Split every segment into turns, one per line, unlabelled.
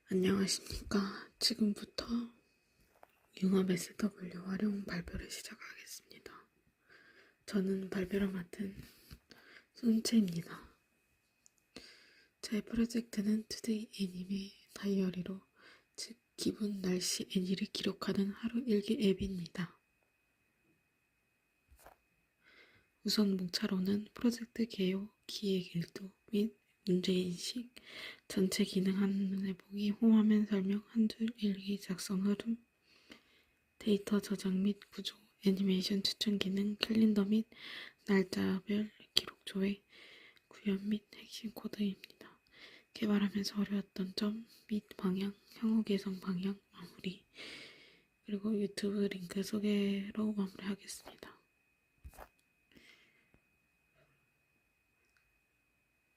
안녕하십니까. 지금부터 융합 SW 활용 발표를 시작하겠습니다. 저는 발표를 맡은 손채입니다. 제 프로젝트는 투데이 애니메 다이어리로, 즉 기분, 날씨, 애니를 기록하는 하루 일기 앱입니다. 우선 목차로는 프로젝트 개요, 기획 일도 및 문제인식, 전체 기능 한눈에 보기, 홈화면 설명, 한 줄 일기 작성 흐름, 데이터 저장 및 구조, 애니메이션 추천 기능, 캘린더 및 날짜별 기록 조회, 구현 및 핵심 코드입니다. 개발하면서 어려웠던 점 및 방향, 향후 개선 방향, 마무리, 그리고 유튜브 링크 소개로 마무리하겠습니다.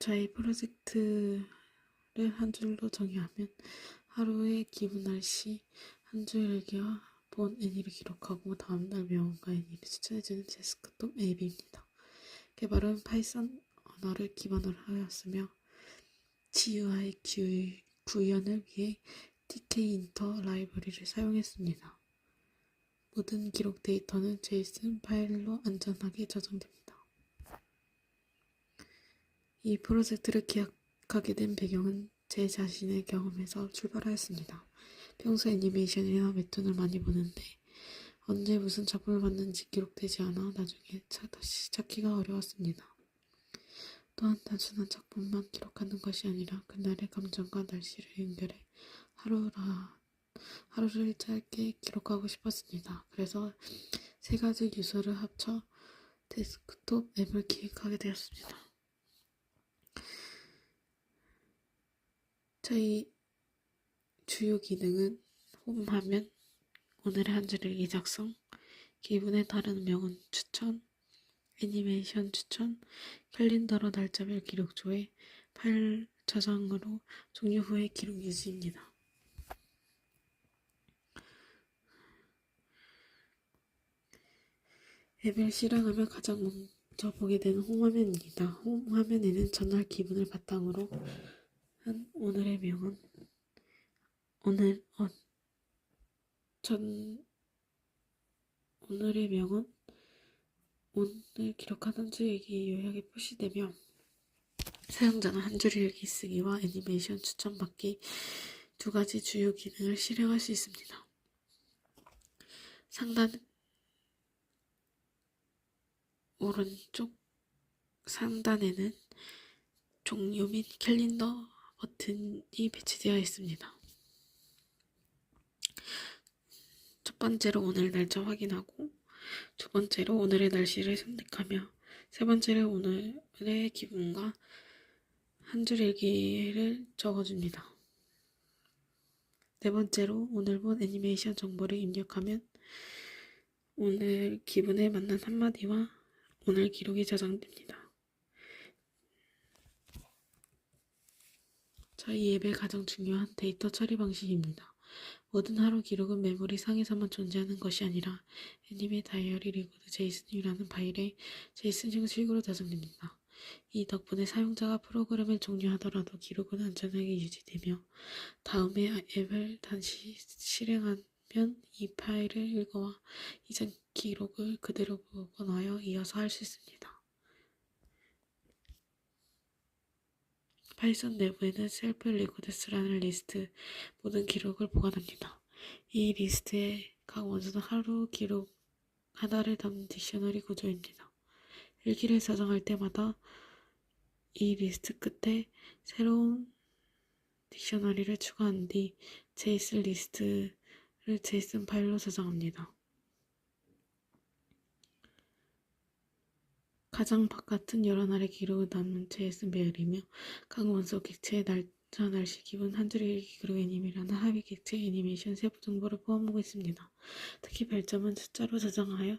저희 프로젝트를 한 줄로 정의하면 하루의 기분, 날씨, 한 줄 일기와 본 애니를 기록하고 다음날 명언과 애니를 추천해주는 데스크톱 앱입니다. 개발은 파이썬 언어를 기반으로 하였으며 GUI 구현을 위해 TK-인터 라이브러리를 사용했습니다. 모든 기록 데이터는 JSON 파일로 안전하게 저장됩니다. 이 프로젝트를 기획하게 된 배경은 제 자신의 경험에서 출발하였습니다. 평소 애니메이션이나 웹툰을 많이 보는데 언제 무슨 작품을 봤는지 기록되지 않아 나중에 다시 찾기가 어려웠습니다. 또한 단순한 작품만 기록하는 것이 아니라 그날의 감정과 날씨를 연결해 하루를 짧게 기록하고 싶었습니다. 그래서 세 가지 요소를 합쳐 데스크톱 앱을 기획하게 되었습니다. 저희 주요 기능은 홈화면, 오늘의 한 줄 일기 작성, 기분에 따른 명언 추천, 애니메이션 추천, 캘린더로 날짜별 기록 조회, 파일 저장으로 종료 후의 기록 유지입니다. 앱을 실행하며 가장 먼저 보게 되는 홈화면입니다. 홈화면에는 전날 기분을 바탕으로 한 오늘의 명언, 오늘의 명언, 오늘 기록한 한 줄 일기 요약이 표시되며 사용자는 한 줄 일기 쓰기와 애니메이션 추천받기 두 가지 주요 기능을 실행할 수 있습니다. 오른쪽 상단에는 종료 및 캘린더 버튼이 배치되어 있습니다. 첫 번째로 오늘 날짜 확인하고, 두 번째로 오늘의 날씨를 선택하며, 세 번째로 오늘의 기분과 한 줄 일기를 적어줍니다. 네 번째로 오늘 본 애니메이션 정보를 입력하면 오늘 기분에 맞는 한마디와 오늘 기록이 저장됩니다. 저희 앱의 가장 중요한 데이터 처리 방식입니다. 모든 하루 기록은 메모리 상에서만 존재하는 것이 아니라 애니메 다이어리 리코드 제이슨이라는 파일에 제이슨 형식으로 저장됩니다. 이 덕분에 사용자가 프로그램을 종료하더라도 기록은 안전하게 유지되며 다음에 앱을 다시 실행하면 이 파일을 읽어와 이전 기록을 그대로 복원하여 이어서 할 수 있습니다. 파이썬 내부에는 셀프 리코더스라는 리스트 모든 기록을 보관합니다. 이 리스트의 각 원소는 하루 기록 하나를 담는 딕셔너리 구조입니다. 일기를 저장할 때마다 이 리스트 끝에 새로운 딕셔너리를 추가한 뒤 제이슨 리스트를 제이슨 파일로 저장합니다. 가장 바깥은 여러 날의 기록을 담는 제이슨 배열이며 각 원소 객체의 날짜, 날씨, 기분, 한 줄 일기, 그리고 애니메이라는 합의 객체 애니메이션 세부 정보를 포함하고 있습니다. 특히 별점은 숫자로 저장하여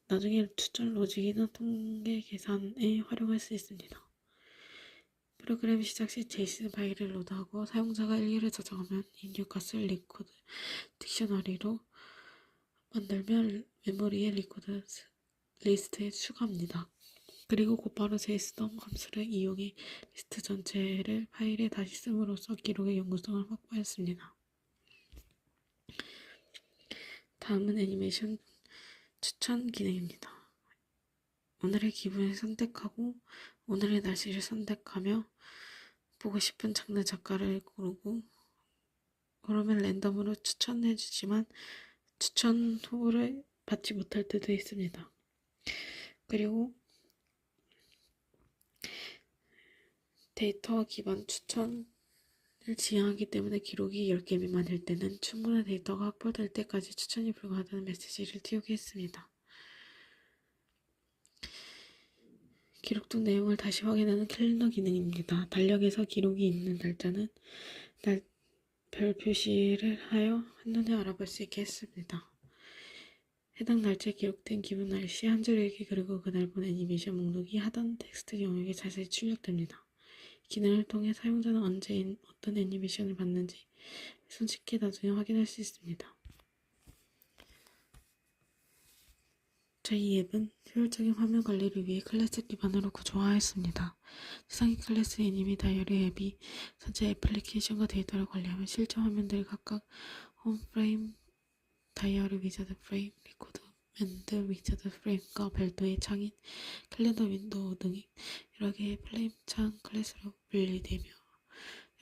나중에 추천 로직이나 통계 계산에 활용할 수 있습니다. 프로그램 시작 시 제이슨 파일을 로드하고 사용자가 일기를 저장하면 입력 값을 리코드 딕셔너리로 만들며 메모리의 리코드 리스트에 추가합니다. 그리고 곧바로 JSON 함수를 이용해 리스트 전체를 파일에 다시 씀으로써 기록의 영구성을 확보했습니다. 다음은 애니메이션 추천 기능입니다. 오늘의 기분을 선택하고 오늘의 날씨를 선택하며 보고 싶은 장르 작가를 고르고 그러면 랜덤으로 추천해주지만 추천 후보를 받지 못할 때도 있습니다. 그리고 데이터 기반 추천을 지향하기 때문에 기록이 10개 미만일 때는 충분한 데이터가 확보될 때까지 추천이 불가하다는 메시지를 띄우게 했습니다. 기록된 내용을 다시 확인하는 캘린더 기능입니다. 달력에서 기록이 있는 날짜는 별 표시를 하여 한눈에 알아볼 수 있게 했습니다. 해당 날짜에 기록된 기본 날씨 한 줄 읽기 그리고 그날 본 애니메이션 목록이 하단 텍스트 영역에 자세히 출력됩니다. 기능을 통해 사용자는 언제 어떤 애니메이션을 봤는지 손쉽게 나중에 확인할 수 있습니다. 저희 앱은 효율적인 화면 관리를 위해 클래스 기반으로 구조화했습니다. 세상의 클래스 애니메 다이어리 앱이 전체 애플리케이션과 데이터를 관리하며 실제 화면들을 각각 홈 프레임, 다이어리 위자드 프레임, 리코드 밴드 위자드 프레임과 별도의 창인, 캘린더 윈도우 등이 여러 개의 프레임 창 클래스로 분리되며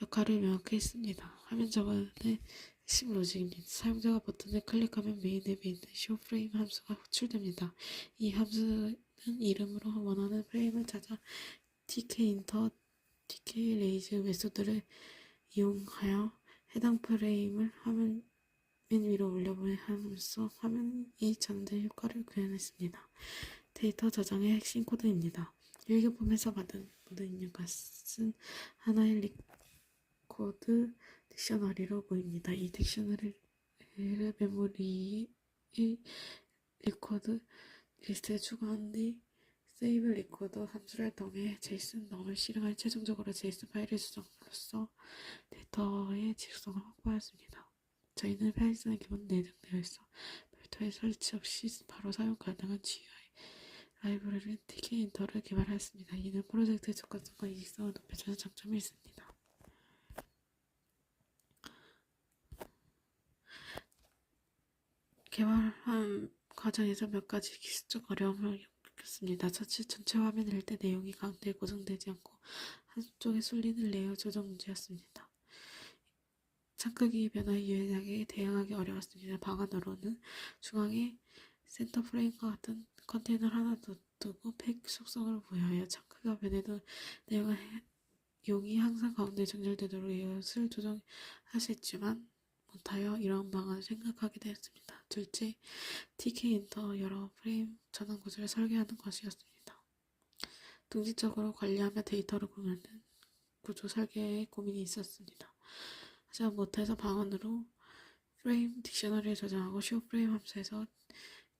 역할을 명확히 했습니다. 화면 전환의 핵심 로직입니다. 사용자가 버튼을 클릭하면 메인 앱에 있는 쇼 프레임 함수가 호출됩니다. 이 함수는 이름으로 원하는 프레임을 찾아 tkinter, tkraise 메소드를 이용하여 해당 프레임을 화면 맨 위로 올려보내면서 화면이 전환된 효과를 구현했습니다. 데이터 저장의 핵심 코드입니다. 일기폼에서 받은 모든 입력값은 하나의 리코드 딕셔너리로 보입니다. 이 딕셔너리를 메모리의 리코드 리스트에 추가한 뒤 세이브 리코드 함수를 통해 제이슨 덤을 실행하여 최종적으로 제이슨 파일을 수정함으로써 데이터의 지속성을 확보하였습니다. 저희는 파이썬에 기본 내장되어 있어 별도의 설치 없이 바로 사용 가능한 GUI 라이브러리 tkinter를 개발하였습니다. 이는 프로젝트의 접근성과 이직성을 높여주는 장점이 있습니다. 개발한 과정에서 몇 가지 기술적 어려움을 겪었습니다. 첫째, 전체 화면을 낼 때 내용이 가운데에 고정되지 않고 한쪽에 쏠리는 레이어 조정 문제였습니다. 창크기 변화에 유연하게 대응하기 어려웠습니다. 방안으로는 중앙에 센터 프레임과 같은 컨테이너를 하나 두고 팩 속성을 부여하여 창크가 변해도 내용이 항상 가운데 정렬되도록 레이아웃을 조정할 수 있지만 못하여 이러한 방안을 생각하게 되었습니다. 둘째, tkinter 여러 프레임 전환 구조를 설계하는 것이었습니다. 동시적으로 관리하며 데이터를 보면은 구조 설계에 고민이 있었습니다. 하지만 못해서 방안으로 프레임 딕셔너리를 저장하고 쇼 프레임 함수에서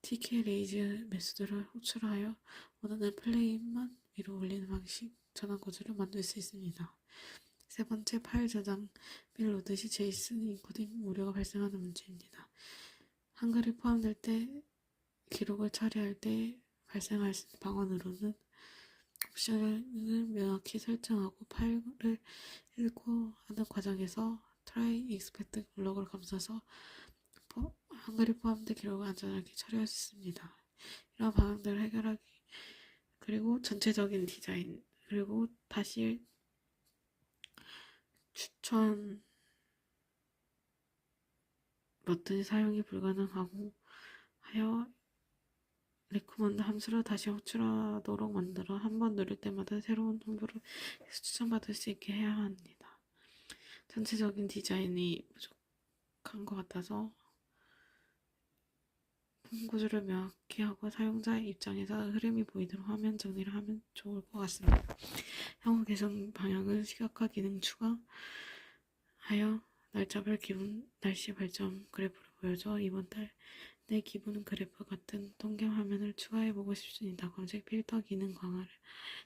tkraise 메소드를 호출하여 원하는 프레임만 위로 올리는 방식 전환 구조를 만들 수 있습니다. 세 번째, 파일 저장 및 로드 시 제이슨 인코딩 오류가 발생하는 문제입니다. 한글이 포함될 때 기록을 처리할 때 발생할 수 있는 방안으로는 옵션을 명확히 설정하고 파일을 읽고 하는 과정에서 try expect 블록을 감싸서 한글이 포함된 기록을 안전하게 처리할 수 있습니다. 이러한 방향들을 해결하기 그리고 전체적인 디자인 그리고 다시 추천 버튼이 사용이 불가능하고 하여 레코먼드 함수로 다시 호출하도록 만들어 한 번 누를 때마다 새로운 홍보를 추천받을 수 있게 해야 합니다. 전체적인 디자인이 부족한 것 같아서 구조를 명확히 하고 사용자 입장에서 흐름이 보이도록 화면 정리를 하면 좋을 것 같습니다. 향후 개선 방향은 시각화 기능 추가하여 날짜별 기분 날씨 발전 그래프를 보여줘 이번 달 내 기분 그래프 같은 통계 화면을 추가해보고 싶습니다. 검색 필터 기능 강화를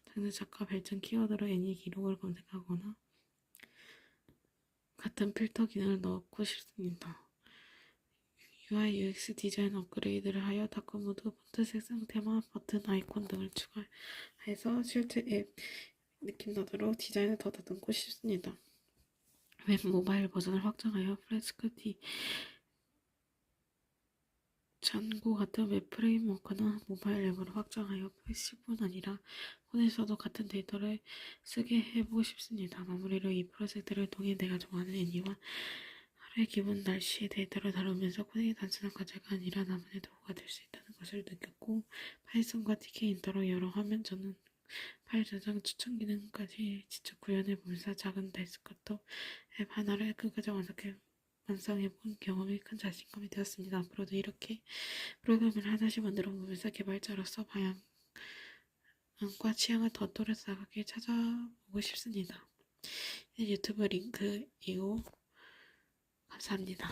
장르 작가 발전 키워드로 애니 기록을 검색하거나 같은 필터 기능을 넣고 싶습니다. UI UX 디자인 업그레이드를 하여 다크모드, 폰트 색상, 테마, 버튼, 아이콘 등을 추가해서 실제 앱 느낌 나도록 디자인을 더 다듬고 싶습니다. 웹 모바일 버전을 확장하여 플래스크 잔고 같은 웹 프레임워크는 모바일 앱으로 확장하여 PC뿐 아니라 폰에서도 같은 데이터를 쓰게 해보고 싶습니다. 마무리로 이 프로젝트를 통해 내가 좋아하는 애니와 하루의 기분, 날씨의 데이터를 다루면서 코딩이 단순한 과제가 아니라 나만의 도구가 될 수 있다는 것을 느꼈고, 파이썬과 TK 인터로 여러 화면 전원 파일 저장 추천 기능까지 직접 구현해보면서 작은 데스크톱 앱 하나를 끝까지 완성해본 경험이 큰 자신감이 되었습니다. 앞으로도 이렇게 프로그램을 하나씩 만들어보면서 개발자로서 방향과 취향을 더 또렷하게 찾아보고 싶습니다. 유튜브 링크 이고 감사합니다.